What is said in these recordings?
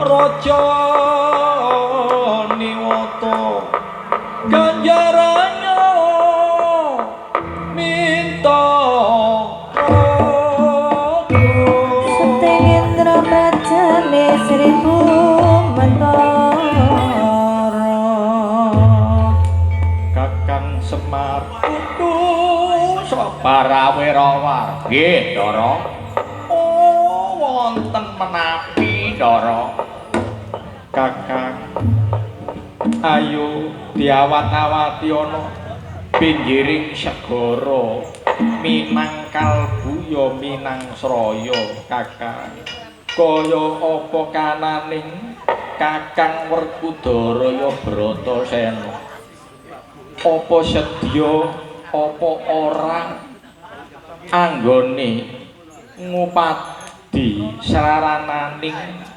raja niwata ganjarannya minta Setengendra bacane seribu mentara Kakang Semar kudus para wirawar nggih Ndara oh wonten menapi Ndara Kakang ayo diawat-awati ana pinggiring segara Minang Kalbu ya Minang Sraya Kakang kaya apa kananing Kakang Werkudara ya Bratasena apa sedya apa ora anggone ngupadi sarananing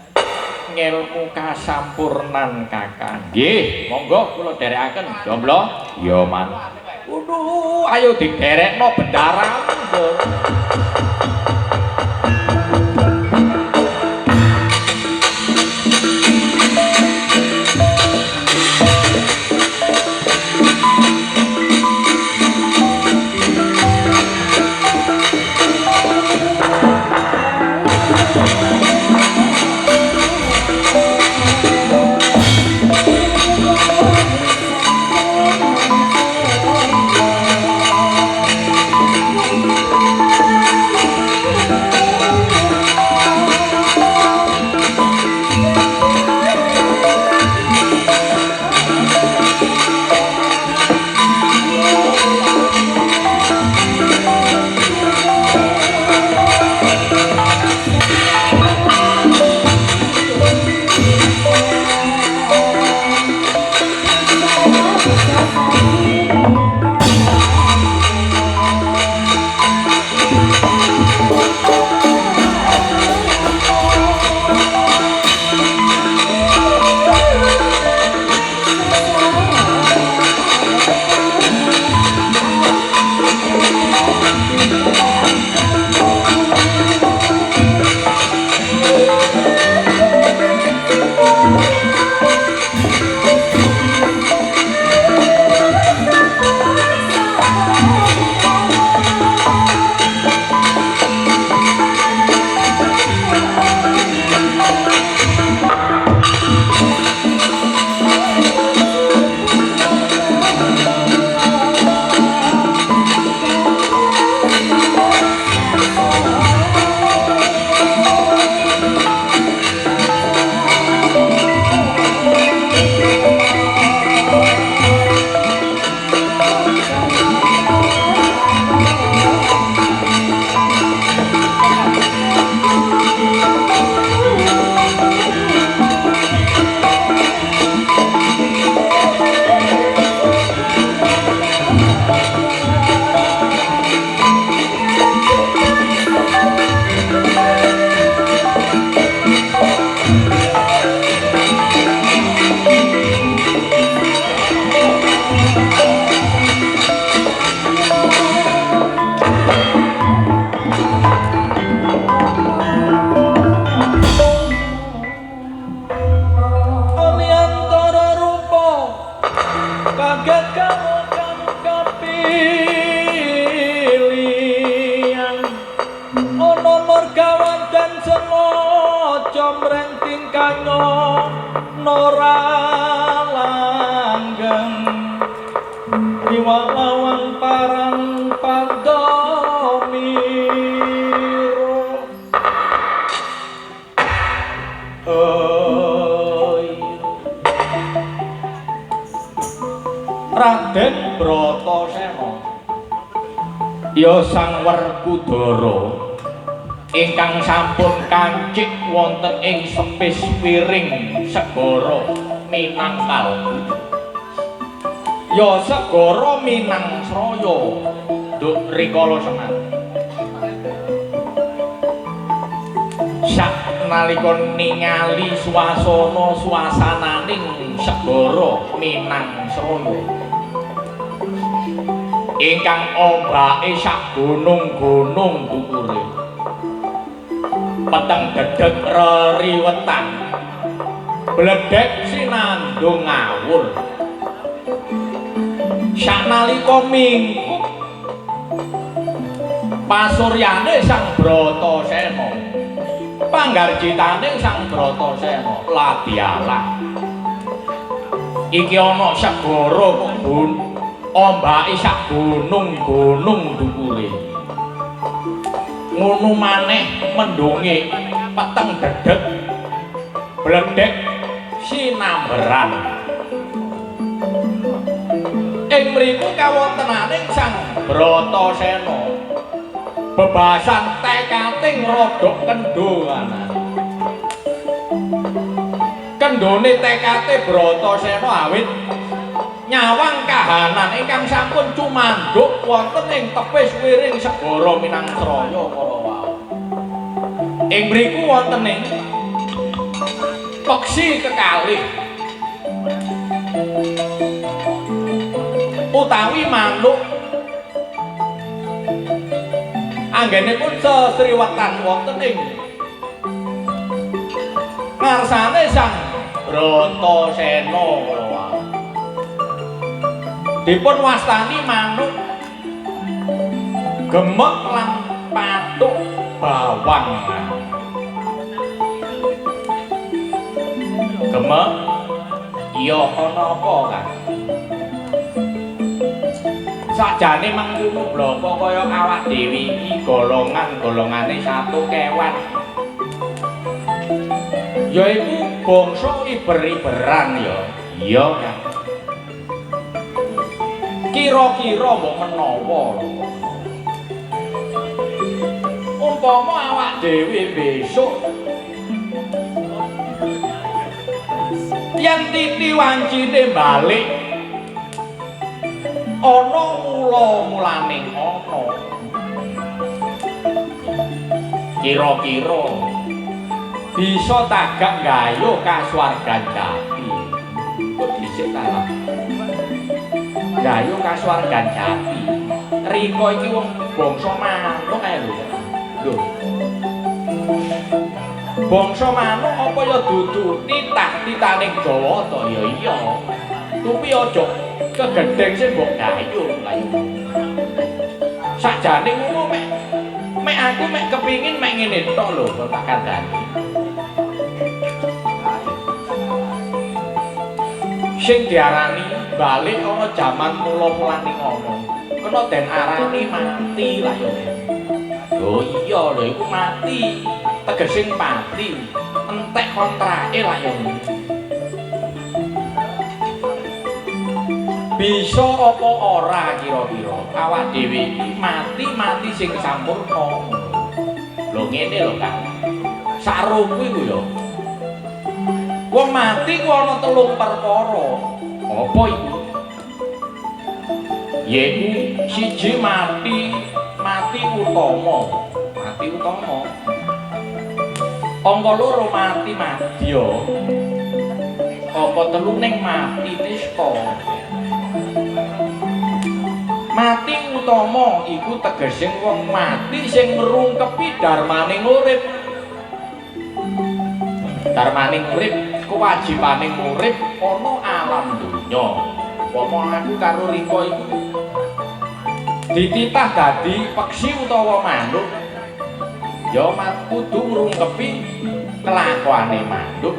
ngelmu kasampurnan Kakang nggih monggo kula dherekaken jomblo ya man ayo diderekno bendara Raden Bratasena ya Sang Werkudara ingkang sampun kancik wonten ing sepis wiring segara Minang Kalbu ya segara Minang Sraya nduk rikala seman sak nalika ningali suasananing segara Minang Sraya ingkang ombake sak gunung-gunung dhuwure peteng dedeg reriwetan bledek sinandung ngawur sanalika mingkuk pasuryane Sang Bratasena panggarjitane Sang Bratasena ladyalah iki ana segara kebun ombake sak gunung-gunung dukure ngono maneh mendunge peteng dedeg bledek sinamberan ing mriku kawontenaning Sang Bratasena bebasan tekating rodok kendhongan kendhone tekate Bratasena awit nyawang kahanan ingkang sampun cumandhuk wonten ing tepis wiring segara Minangsraya para wau ing mriku wonten ing peksi kekalih utawi manuk anggenipun sesriwetan wonten ing ngarsane Sang Bratasena kala wau dipun wastani manuk gemek lan patuk bawang gemek iya ana apa kan sakjane mangkono bloko kaya awak dhewe iki golongane satu kewan yaiku bangsa iber-iberan ya iya kan kira-kira mbok menawa umpama awak dhewe besok yen titi wancine balik ana mula-mulane ana kira-kira bisa tagak gayuh kasuwargan jati kok dhisik ta lah gayuh kasuwargan jati rika iki wong bangsa manuk ae lho bangsa manuk apa ya dudu titaning Jawa to ya iya tapi aja kegedeng sing mbok gayuh lha sakjane ngono mek aku mek kepingin mek ngene tok lho kok tak kandhani sing diarani balik ana jaman mula-mulane ngono kena den arani mati lah ya oh iya lho iku mati tegese mati entek kontrake lah ya bisa apa ora kira-kira awak dhewe iki mati sing sampurna lho ngene lho Kang sarungku iku ya wong mati ku ana 3 perkara apa iku yaiku siji mati utama angka 2 mati madya apa 3 ning mati nista mati utama iku tegese wong mati sing ngrungkepi darmaning urip kewajibaning urip ana alam donya umpama aku karo Rika iku dititah dadi peksi utawa manuk ya kudu ngrungkepi kelakuane manuk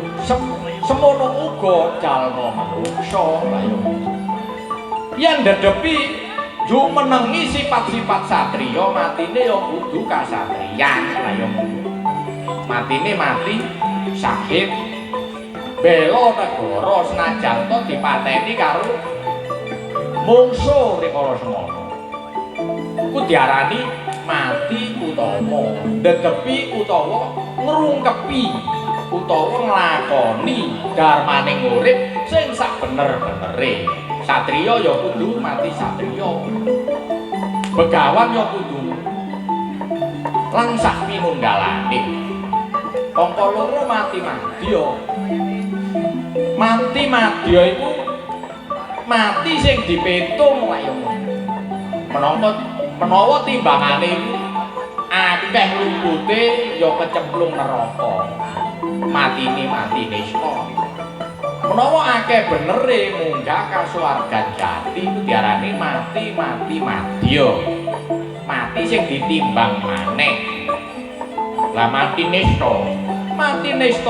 semono uga jalma manungsa lha ya yen ndedepi jumenengi sifat-sifat satriya matine ya kudu kasatriyan lha ya matine mati syahid bela negara senajan to dipateni karo mungsuh rikala semono ku diarani mati utama ndedepi utawa ngrungkepi utawa nglakoni darmaning urip sing sak bener-benere satriya ya kudu mati satriya begawan ya kudu lan sak pinunggalane angka 2 mati madya mati madya iku mati sing dipetung lha ya menawa timbangane akeh lupute ya kecemplung neraka matine nista menawa akeh benere munggah kasuwargan jati iku diarani mati madya. Mati sing ditimbang maneh. Lah mati nista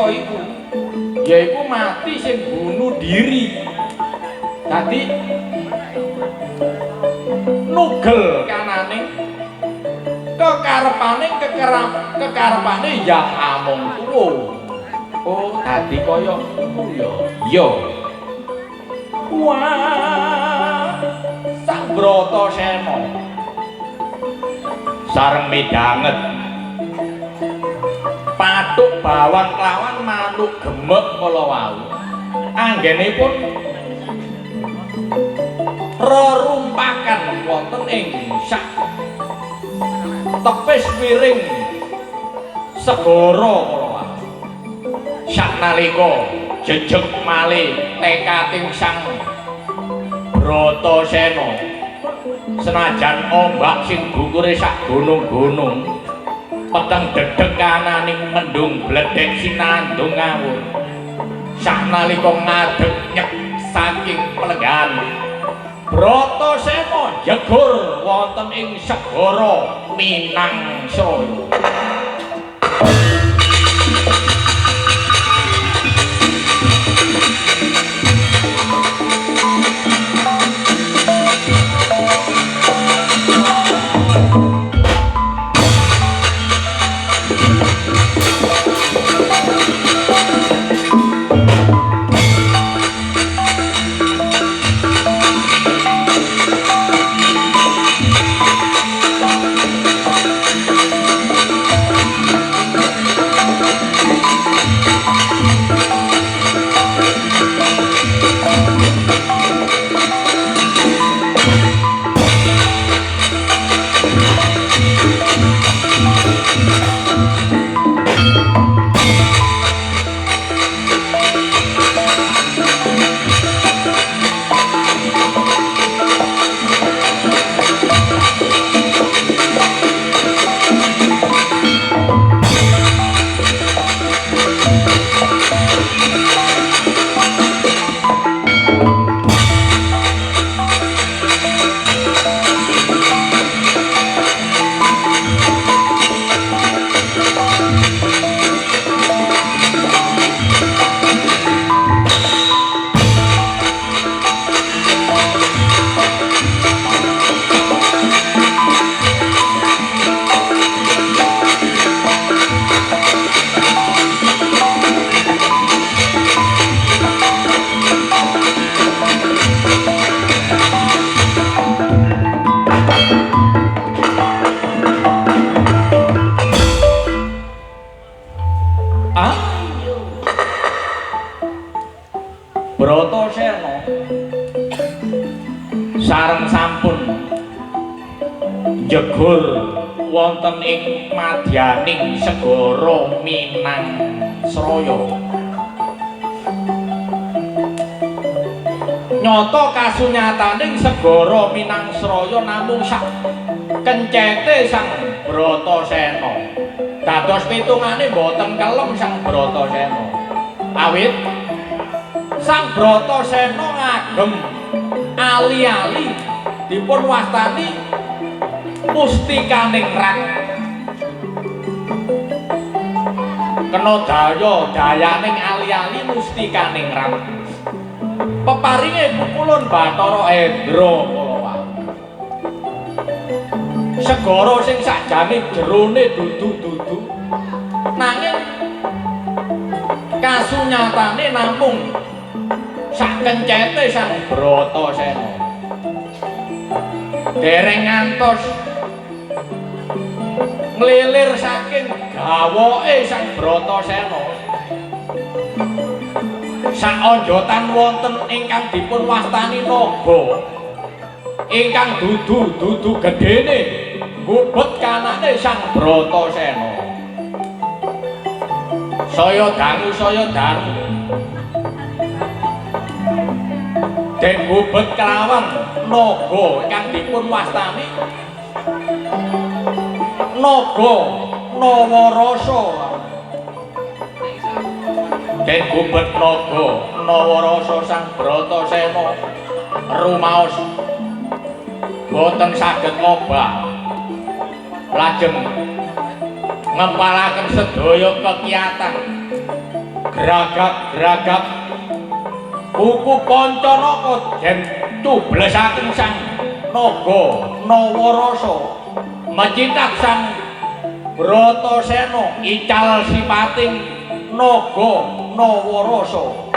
iku yaiku mati sing bunuh diri. Dadi nugel kanane kekarepane ya amung tuwa. Oh, dadi kaya ngono ya. Iya. Wah, Sang Bratasena sareng midhanget pathuk bawang klawan manuk gemek kala wau. Anggenipun rerumpakan wonten ing sak tepis piring segara kala wau. Saknalika jejeg malih tekating Sang Bratasena senajan ombak sing bukure sak gunung-gunung peteng dedeg kananing mendung bledek sinandung ngawur. Saknalika ngadeg nyek saking pelenggan Bratasena jegur wonten ing segara Minangsraya. Bratasena sareng sampun jegur wonten ing madyaning segara Minangsraya. Nyata kasunyataning segara Minangsraya namung sak kencete Sang Bratasena. Dados pitungane boten kelem Sang Bratasena. Awit Sang Bratasena ngagem ali-ali dipun wastani Mustikaning Rat. Kena dayaning ali-ali Mustikaning Rat. Peparinge pukulun Bathara Hendra kala wau. Segara sing sakjane jerone dudu-dudu nanging kasunyatane namung sak kencete Sang Bratasena. Dereng ngantos nglilir saking gawoke Sang Bratasena. Saonjotan wonten ingkang dipun wastani naga. Ingkang dudu gedene ngubet kanane Sang Bratasena. Saya dangu den ngubet kelawan naga ingkang dipun wastani naga Nawarasa. Den ngubet naga Nawarasa sang Bratasena rumaos boten saged ngobah lajeng ngempalaken sedaya kekiyatan gragak-gragak buku Pancanaka den cublesaken sang naga Nawarasa mecintak sang Bratasena ical sipating naga Nawarasa.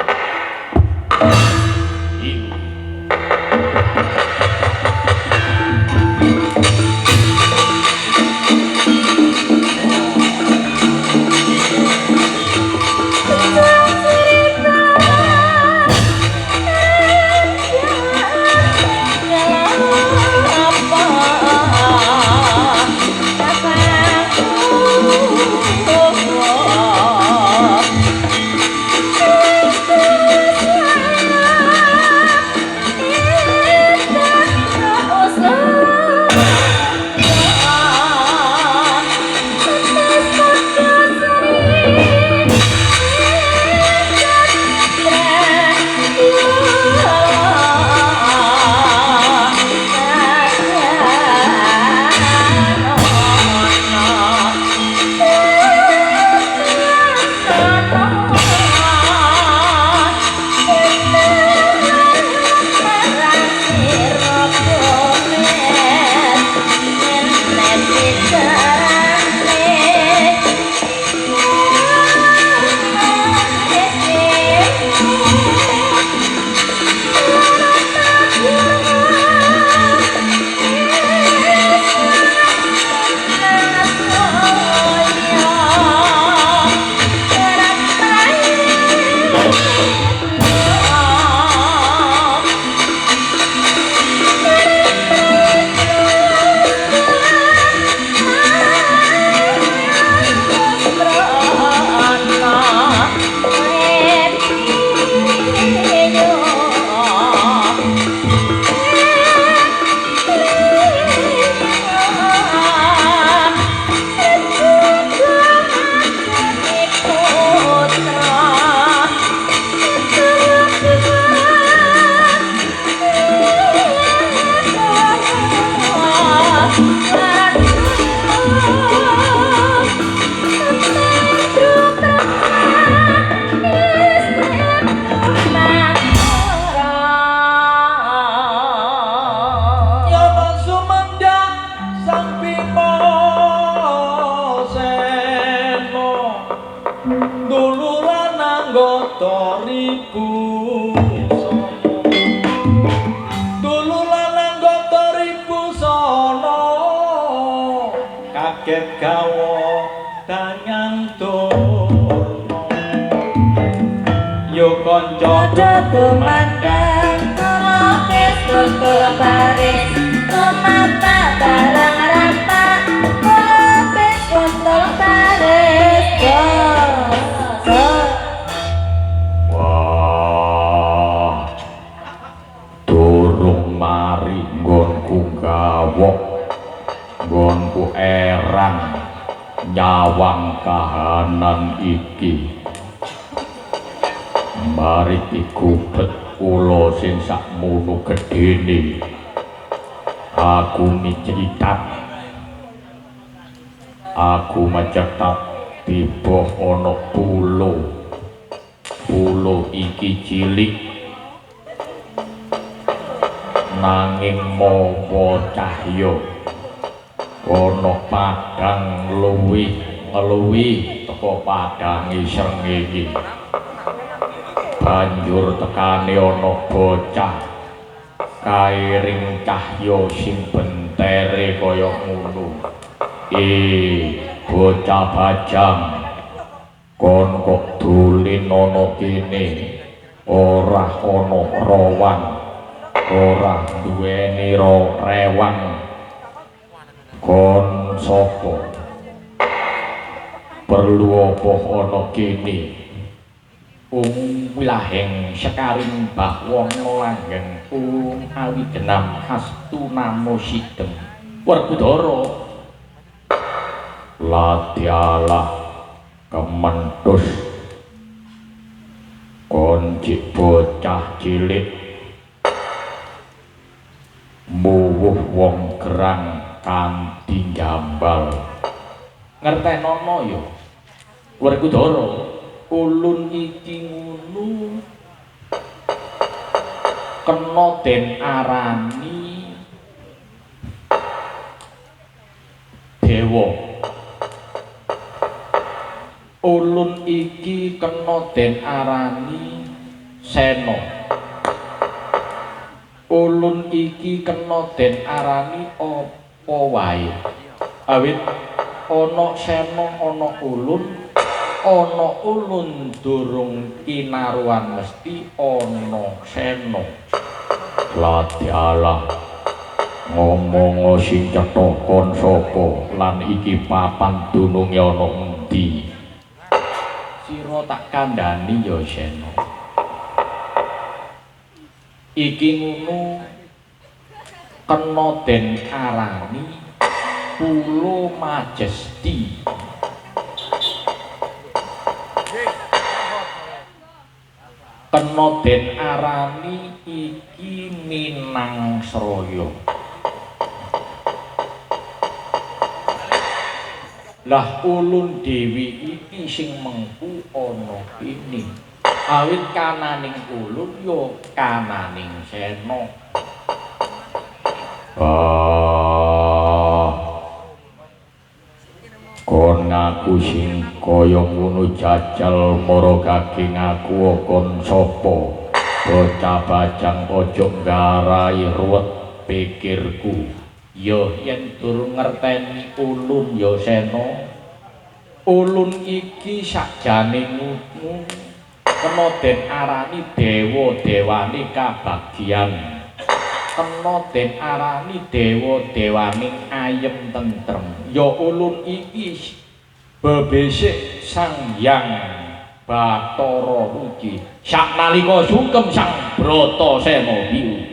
Nyawang kahanan iki mari ikubet kula sing sakmono gedene aku micritat aku macetat tiba ana pulo iki cilik nanging mawa cahya ana padang ngeluwi teka padange srengenge banjur tekane ana bocah kairing cahya sing bentere kaya ngono bocah bajang kon kok dolen ana kene ora ana rawan ora duweni rewang kon sapa perlu apa ana kene wilaheng sekaring Bahwana langgeng awi genam hastu namo sidem Werkudara latyalah kementus kon cik bocah cilik muwuh wong gerang kanthi jambal ngertenono ya Werkudara ulun iki ngono kena den arani dewa ulun iki kena den arani sena ulun iki kena den arani apa wae awit ana sena ana ulun durung kinaruan mesti ana sena latihalah ngomong sing cetha kon sapa lan iki papan dununge ana endi sira tak kandhani ya sena iki ngono kena den arani Pulo Majesti kena den arani iki Minangsraya lah ulun dewi iki sing mengku ana kene awit kananing ulun ya kananing sena kon ngaku sing kaya ngono jajal maragake ngaku kon sapa bocah bajang ojo ngarai ruwet pikirku ya yen durung ngerteni ulun ya sena ulun iki sakjane ngono kena den arani dewa dewane kabagyan kena den arani dewa dewaning ayem tentrem ya ulun iki bebesik Sang Hyang Bathara Muci saknalika sungkem Sang Bratasena biu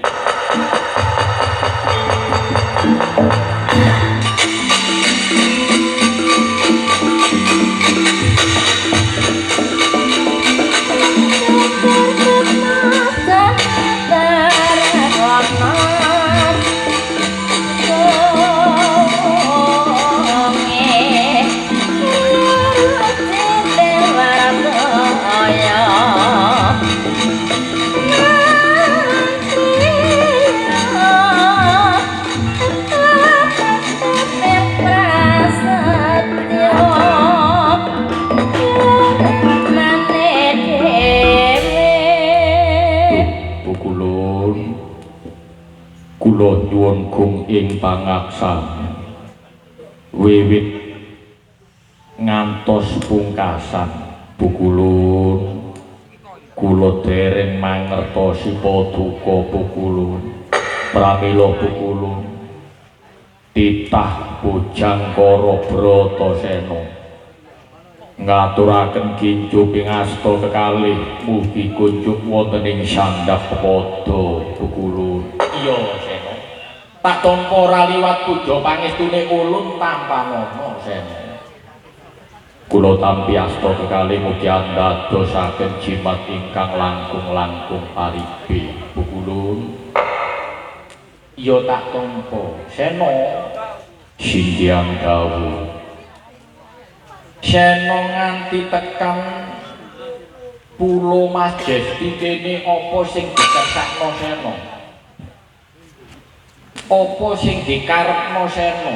kula nyuwun gung ing pangaksan wiwit ngantos pungkasan Pukulun kula dereng mangertosi paduka Pukulun pramila Pukulun titah Bojangkara Bratasena ngaturaken kinjuk ing asta kekalih mugi kunjuk wonten ing sandhap pada Pukulun iya Sena tak tampa ora liwat puja pangestune ulun tanpa nama Sena kula tampi asta kekalih mugi andadosaken jimat ingkang langkung-langkung paribe Pukulun iya tak tampa Sena sindhang dawuh Sena nganti tekan Pulo Majesti kene apa sing dikersakno Sena apa sing dikarepno Sena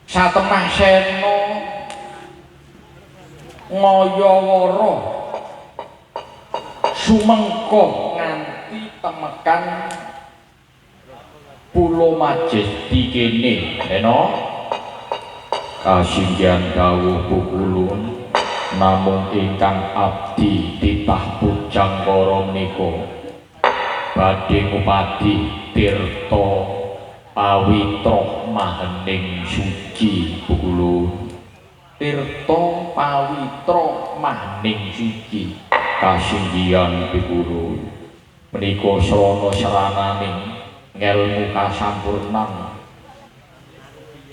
satemah Sena ngayawara sumengko nganti temekan Pulo Majesti kene Sena kasinggihan dawuh Pukulun namung ingkang abdi titah Bojangkara menika badhe ngupadi tirta pawitra mahening suci Pukulun tirta pawitra mahening suci kasinggihan Pukulun menika srana serananing ngelmu kasampurnan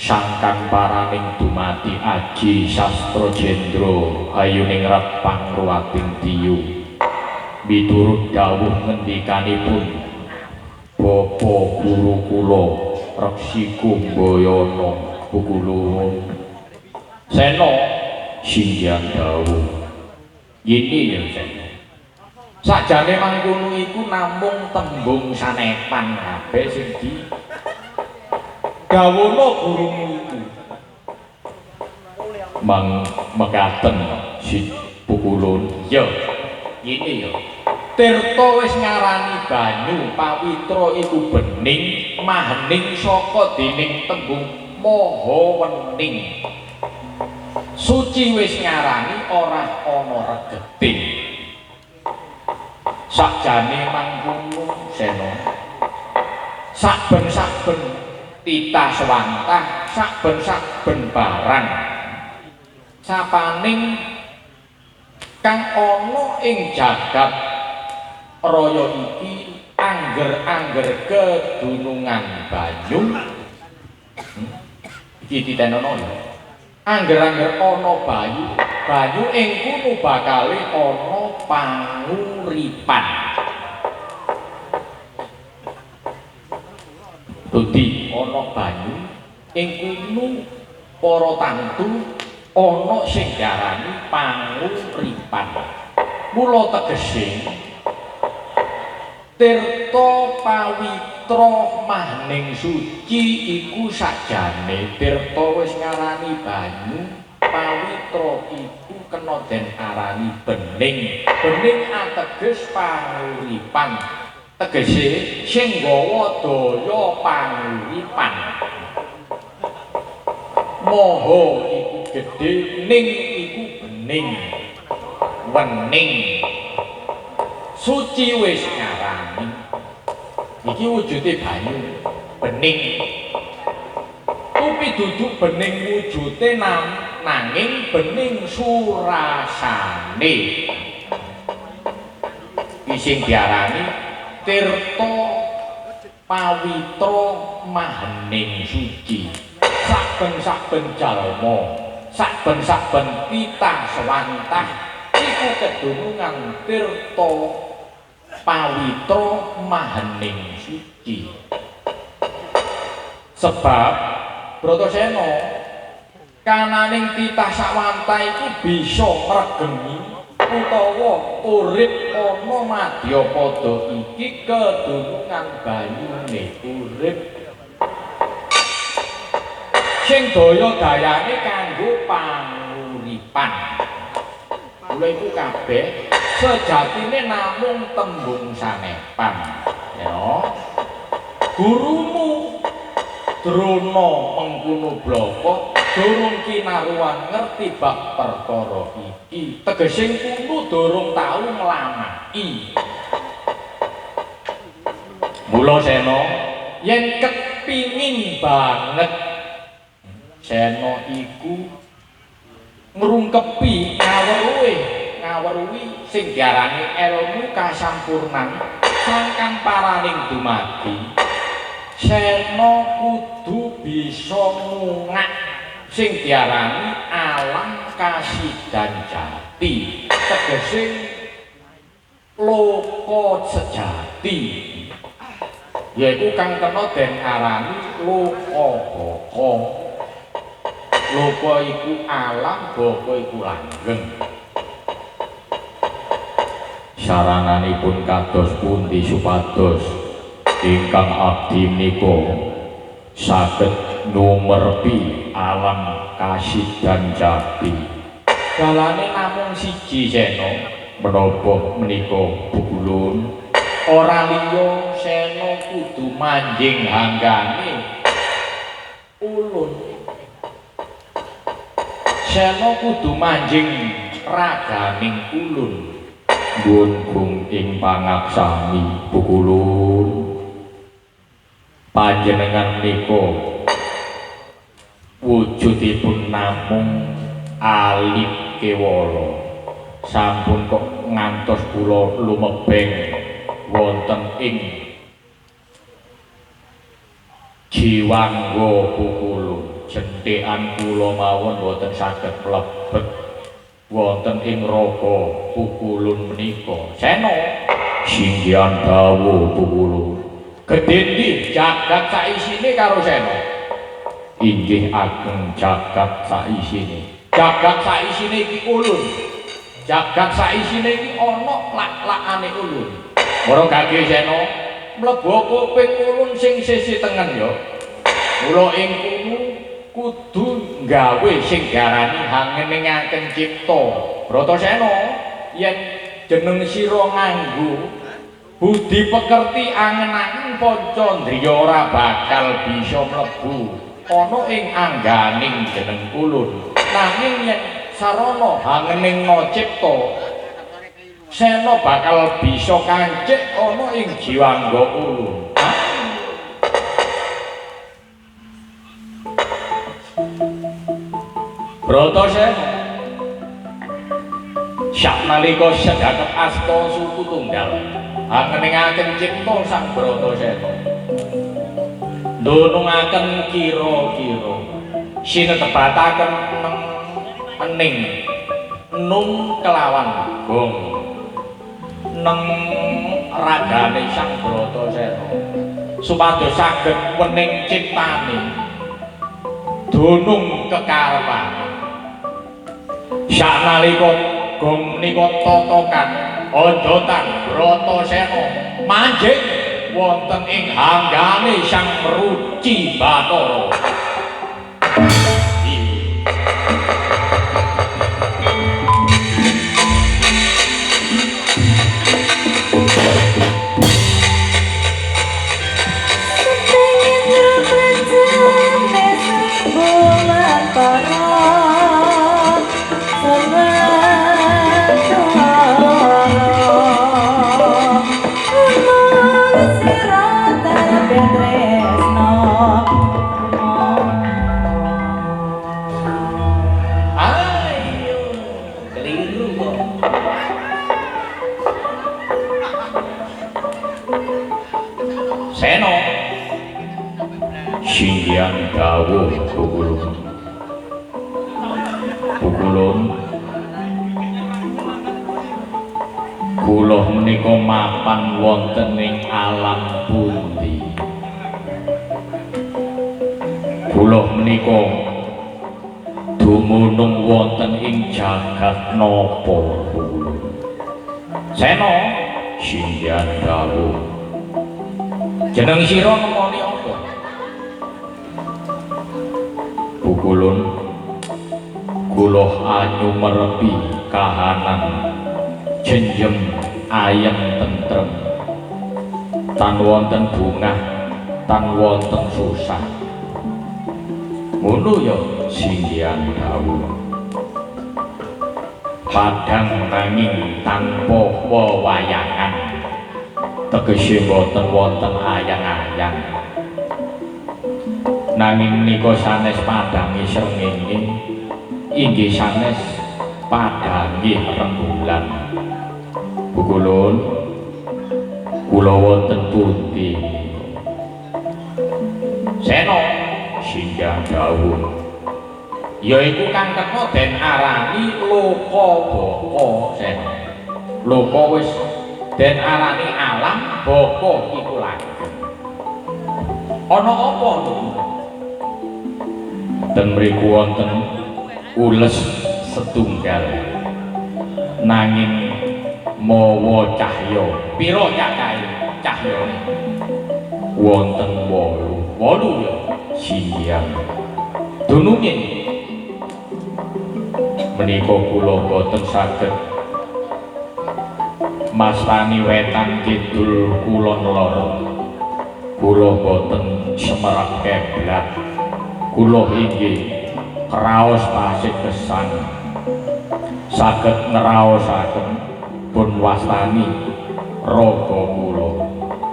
sangkan paraning dumadi Aji Sastra Jendra hayuning rat pangruwating diyu miturut dawuh ngendikanipun Bapa guru kula Reksi Kumbayana Pukulun Sena singgihan dawuh ini ya Sena sakjane mangkono iku namung tembung sanepan kabeh sing di dawuhna gurumu iku mekaten si Pukulun ya ini ya Tirta wis ngarani banyu pawitra iku bening mahening saka dening tembung maha wening suci wis ngarani ora ana regeting sakjane mangkono Sena saben-saben titah swantah saben-saben barang sapaning kang ana ing jagat raya iki angger-angger kedunungan banyu iki ditenono ya angger-angger ana banyu ing kono bakale ana panguripan dadi ana banyu ing kono para tantu ana sing diarani panguripan mula tegese Tirta pawitra maning suci iku sakjane tirta wis ngarani banyu pawitra iku kena den arani bening bening ateges panguripan tegese sing nggawa daya panguripan maha iku gedhe ning iku bening wening suci wis ngarani iki wujude banyu bening tapi duduk bening wujude nanging bening surasane sing diarani tirta pawitra mahening suci saben-saben jalma saben-saben titah swantah iku kedunungan tirta pawitra mahening suci sebab Bratasena kananing titah sawantah iku bisa ngregeni utawa urip ana Madyapada iki kedunungan banyune urip sing daya-dayane kanggo panguripan mula iku kabeh sejatine namung tembung sanepan ya gurumu Drona mengkono bloko durung kinaruan ngerti bab perkara iki tegese kudu durung tau nglamaki mula Sena yen kepingin banget Sena iku ngrungkepi ngaweruhi sing diarani ilmu kasampurnan sangkan paraning dumadi Sena kudu bisa ngungak sing diarani alam kasidan jati tegese loka sejati yaiku kang kena den arani loka baka loka iku alam baka iku langgeng sarananipun kados pundi supados ingkang abdi menika saged numerpi alam kasidan jati dalane namung siji Sena menapa menika Pukulun ora liya Sena kudu manjing hanggane ulun Sena kudu manjing raganing ulun gunung ing pangaksami Pukulun panjenengan menika wujudipun namung alit kewala sampun kok ngantos kula lumebeng wonten ing jiwangga Pukulun jenthekan kula mawon boten saged mlebet wonten ing raga Pukulun menika. Sena singgihan dawuh Pukulun. Gedhe ndi jagat saisine karo Sena? Inggih ageng jagat saisine. Jagat saisine iki ulun. Jagat saisine iki ana lak-lakane ulun. Mara gage Sena mlebu kuping ulun sing sisi tengen ya. Mula ing kono kudu gawe sing diarani hangeningaken cipta. Bratasena yen jeneng sira nganggo budi pekerti angen-angen Pancandriya ora bakal bisa mlebu ana ing angganing jeneng ulun. Nanging yen sarana hangening cipta Sena bakal bisa kancik ana ing jiwangga ulun. Bratasena saknalika sedhakep asta suku tunggal angeningaken cipta sang Bratasena ndunungaken kira-kira sinetepataken ening nung kelawan gong neng ragane sang Bratasena supados saged wening ciptane dunung kekarepane. Saknalika gong menika totokan onjotan Bratasena manjing wonten ing hanggane sang Ruci Bathara. Sena singgihan dawuh Pukulun. Pukulun kula menika mapan wonten ing alam pundi? Kula menika dumunung wonten ing jagat napa Pukulun? Sena singgihan dawuh. Jeneng sira nemoni apa? Pukulun kula anyumerepi kahanan jenjem ayem tentrem tan wonten bungah tan wonten susah. Ngono ya singgihan dawuh. Padang nanging tanpa wewayangan. Tegese boten wonten ayang-ayang nanging menika sanes padangi srengenge inggih sanes padangi rembulan. Pukulun kula wonten pundi? Sena singgihan dawuh yaiku kang kena den arani Lokabaka. Sena loka wis den arani alam, baka iku langgeng. Ana apa niku? Den mriku wonten ules setunggal nanging mawa cahya. Pira cacahe cahyane? Wonten 8. 8 ya singgihan. Dununge menika kula boten saged mastani wetan kidul kulon lor. Kula boten semerap keblat. Kula inggih kraos tasih gesang saged ngraosaken pun wastani raga kula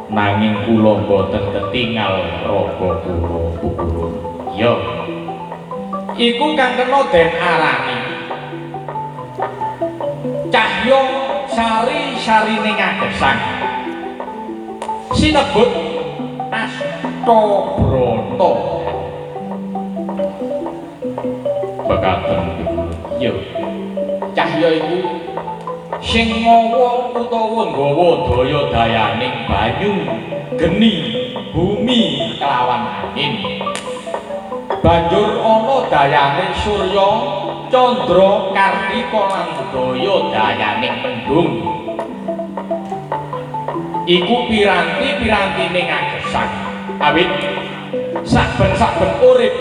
nanging kula boten ketingal raga kula. Pukulun ya iku kang kena den arani cahya sari-sarine ngagesang sinebut Astabrata. Bekaten ya cahya iku sing mawa utawa nggawa daya dayaning banyu geni bumi kelawan angin banjur ana dayane surya candra kartika lan daya dayaning mendung iku piranti-pirantine ngagesak awit saben-saben urip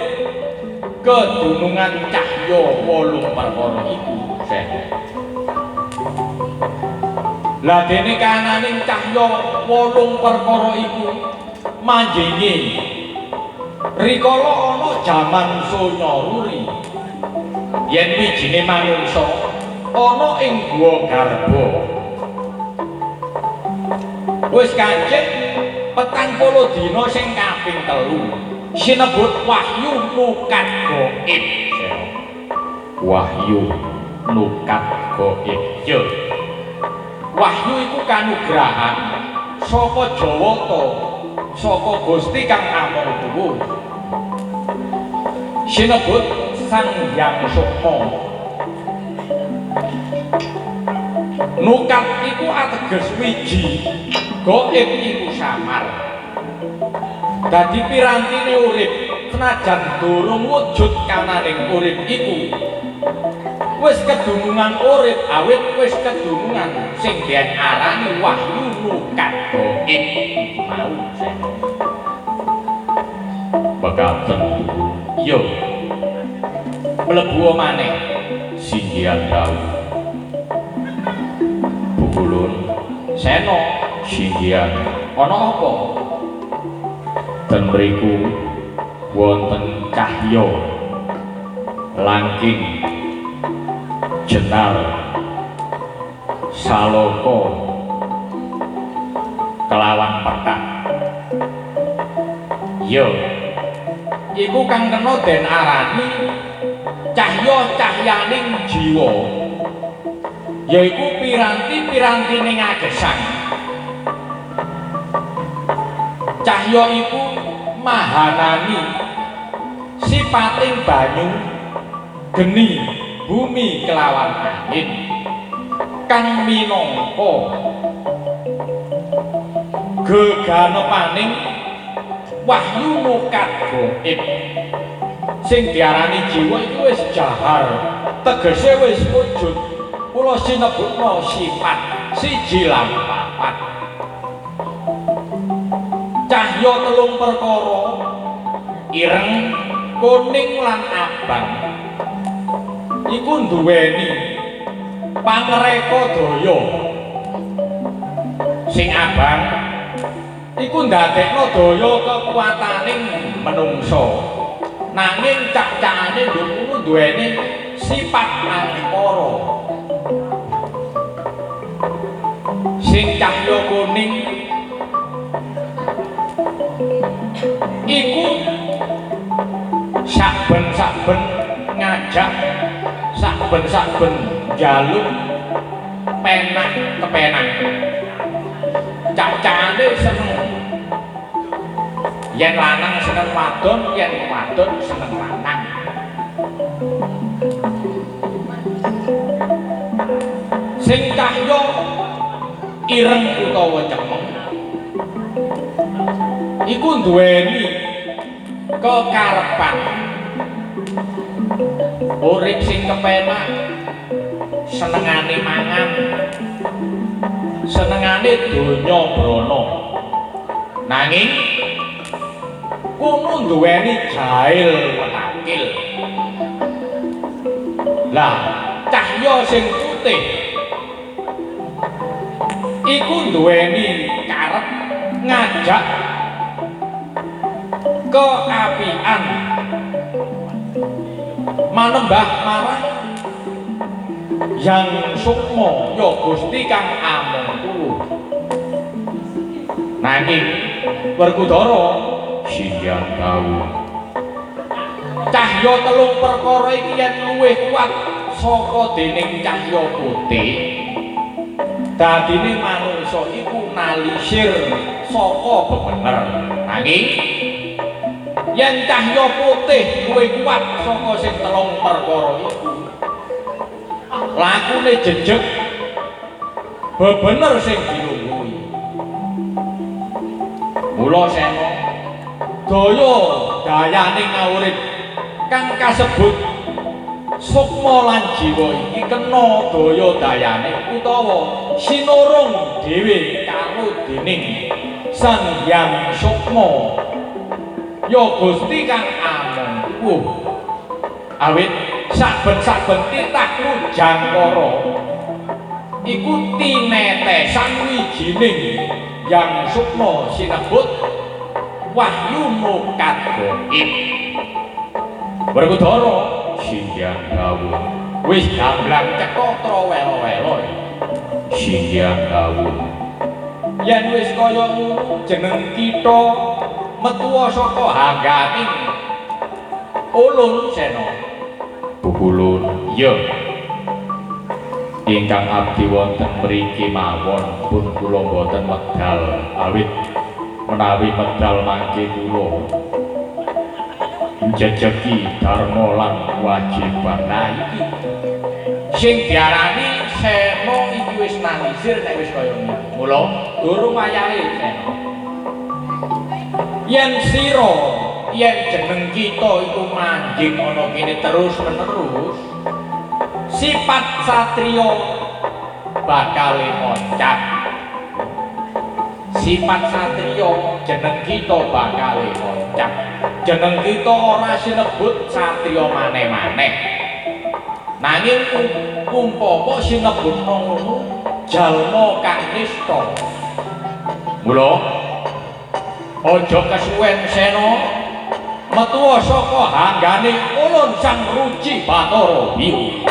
kedunungan cahya 8 perkara iku lah dene kananing cahya 8 perkara iku manjengi rikala ana jaman sonya ruri yen wijine manungsa ana ing guwa garba wis kancik 40 dina sing kaping 3 sinebut wahyu nukat gaib wahyu nukat gaib yo wahyu iku kanugrahan saka Jawata saka Gusti kang amung dhuwur sinebut Sang Hyang Sukma nukat iku ateges wiji gaib iku samar dadi pirantine urip senajan durung wujud kananing urip iku wis kedunungan urip awit wis kedunungan sing diarani wahyu nukat gaib mau bekaten yo mlebu maneh singgihan dawuh bukulun seno singgihan ana apa ten mriku wonten cahya langking jenar saloka kelawan pethak yo iku kang kena den arani cahya-cahyaning jiwa yaiku piranti-pirantine ngagesang cahya iku mahanani sipating banyu geni bumi kelawan angin kang minangka geganepaning wahyu nukat gaib sing diarani jiwa iku wis jahar tegese wis wujud kula sinebutna sifat 1 lan 4 cahya 3 perkara ireng kuning lan abang iku nduweni pangreka daya sing abang iku ndadekno daya kekuwataning menungsa nanging cak-cakane ndukune duweni sifat angkara sing cahya kuning iku saben-saben ngajak saben-saben njaluk penak kepenak cak-cakane seneng yen lanang seneng wadon yen wadon seneng lanang sing cahya ireng utawa cemeng iku duweni kekarepan urip sing kepenak senengane mangan senengane donya brana nanging kudu duweni jail penakil lah cahya sing putih iku duweni karep ngajak keapian manembah marang Yang Sukma ya Gusti kang amung tuwuh nanging Werkudara singgihan dawuh cahya 3 perkara iki yen luwih kuat saka dening cahya putih dadine manungsa iku nalisir saka bebener nanging yen cahya putih luwih kuat saka sing 3 perkara iku lakune jejeg bebener sing dilungguhi. Mula Sena daya dayane ngawrit kang kasebut sukma lan jiwa iki kena daya dayane utawa sinurung dhewe karo dening Sang Hyang Sukma ya Gusti kang amung. Awit saben-saben titahmu Jangkara iku tinetesan wijining Hyang Sukma sinebut wahyu mukat gaib. Werkudara Singhyang dawuh wis gamblang ceka trawelo-welo. Singhyang dawuh yen wis kaya ngono jeneng kita metuwa saka hangganing ulun Sena. Ulun ya ingkang abdi wonten mriki mawon pun kula boten medal awit menawi medal mangke kula njejeki dharma lan kewajiban. Nah iki sing diarani Sena iki wis nalisir nek wis kaya ngene. Mula durung wayahe Sena. Yen sira yen jeneng kita iku manjing ana kene terus menerus, sifat satriya bakal moncak. Sifat satriya jeneng kita bakal moncak. Jeneng kita ora sinebut satriya maneh-maneh. Nanging umpama sinebut ngono jalma kang nista. Mula aja kesuwen Sena metuwa saka hanggane ulun Sang Ruci Bathara Biru.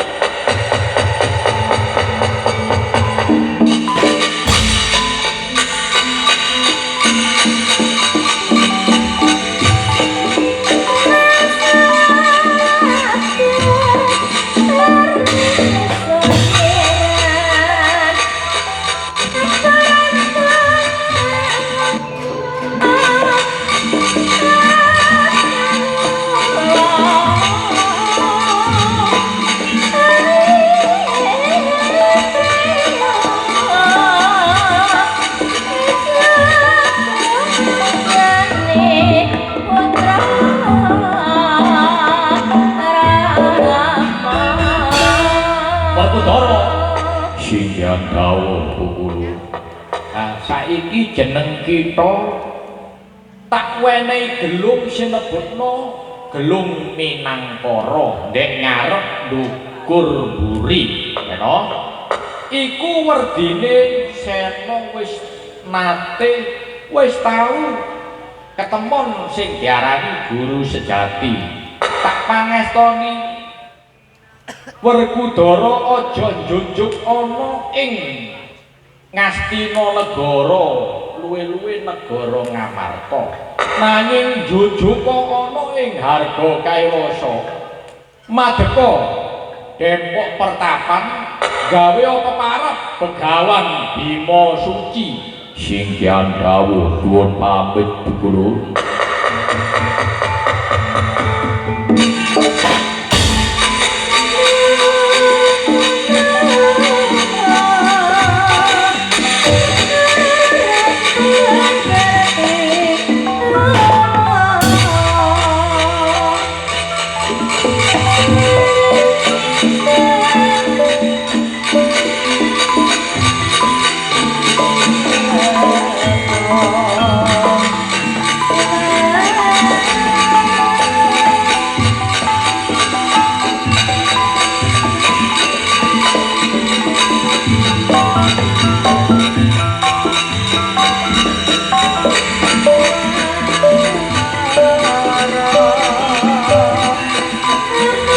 Singhyang dawuh Ulun. Nah saiki jeneng kita tak wenehi gelung sinebutna gelung Minangkara ndek ngarep ndukur mburi. Kena iku werdine Sena wis tau ketemon sing diarani guru sejati. Tak pangestoni Werkudara aja njunjuk ana ing Ngastina negara luwe-luwe negara Ngamarta, nanging njunjuk ana ing Harga Kaiwasa Madeka Dempok Pertapan gawe apa parep Begawan Bima Suci. Singhyang dawuh nuwun pamit Guru.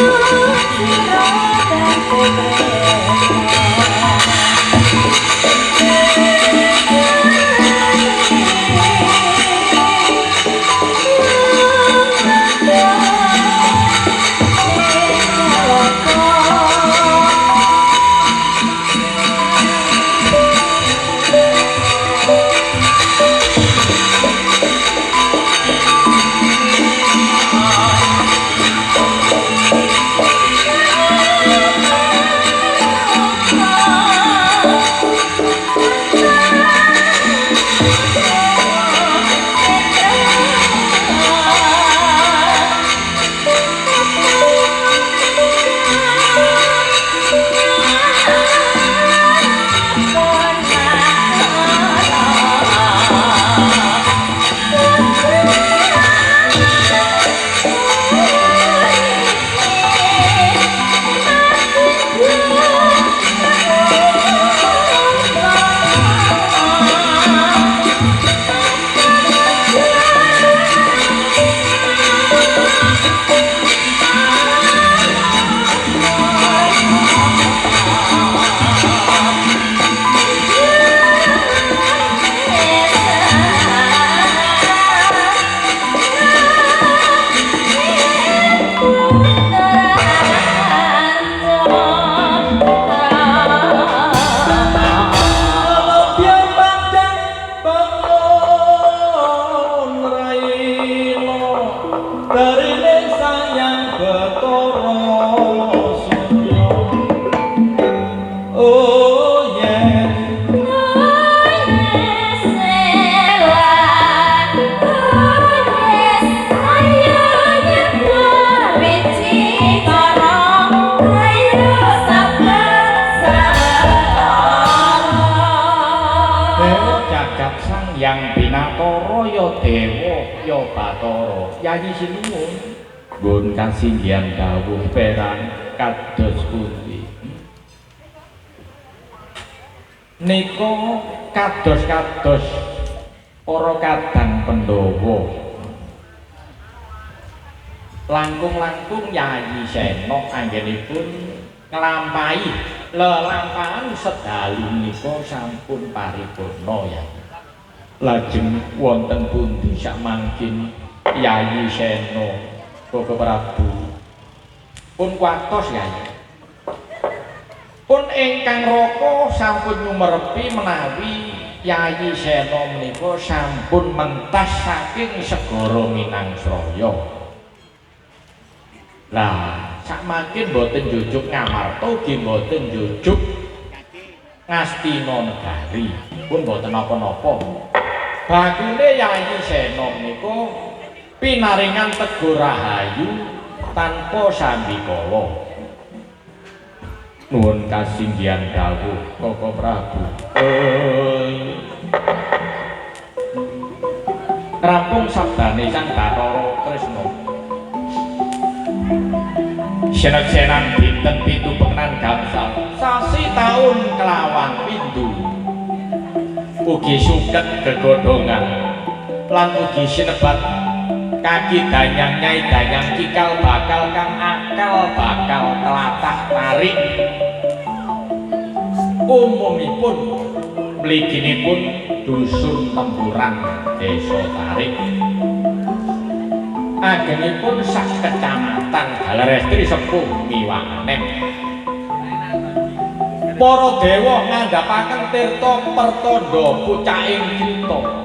Oh Batara Surya oh yeah jagat sang yang binatara ya dewa ya Batara Yayi Sinuwun pun kasinggihan dawuh perang kados pundi nika kados-kados para kadang Pandhawa langkung-langkung Yayi Sena anggenipun nglampahi lelampahan sedalu nika sampun paripurna ya lajeng wonten pundi samangkin Yayi Sena Bapak Prabu pun kuatos Yayi pun ingkang raka sampun nyumerepi menawi Yayi Sena menika sampun mentas saking segara Minangsraya lah sakmangkin boten jujuk Ngamarta ugi boten jujuk Ngastina Negari pun boten napa-napa bagune Yayi Sena menika pinaringan Teguh Rahayu tanpa sambikala nuwun kasinggihan dawuh Kaka Prabu rampung sabdane Sang Bathara Tresna senan-senan dinten 7 Peknan Gangsal sasi taun kelawan pindu ugi suket gegodhongan lan ugi sinebat kaki danyang nyai danyang cikal bakal kang akal bakal telatah tarik umumipun mliginipun dusun tempuran desa tarik agengipun sak kecamatan Dalarestri Sepuh Miwanem para dewa ngandhapaken tirta pertanda pucaking cita